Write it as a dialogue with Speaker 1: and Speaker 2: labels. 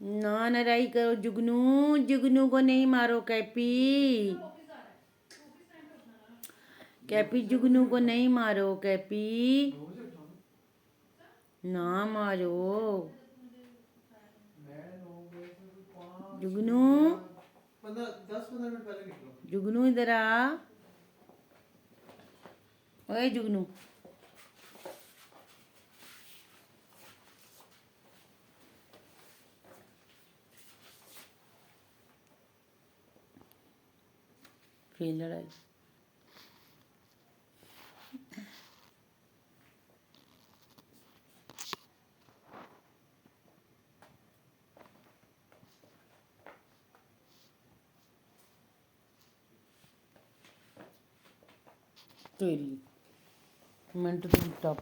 Speaker 1: ना लड़ाई करो जुगनू। जुगनू को नहीं मारो कैपी। कैपी जुगनू को नहीं मारो कैपी। ना मारो जुगनू।
Speaker 2: 10-15 मिनट पहले निकलो।
Speaker 1: जुगनू इधर आ। ओए जुगनू। फिर लड़ाई। तेरी मिनट तो टॉप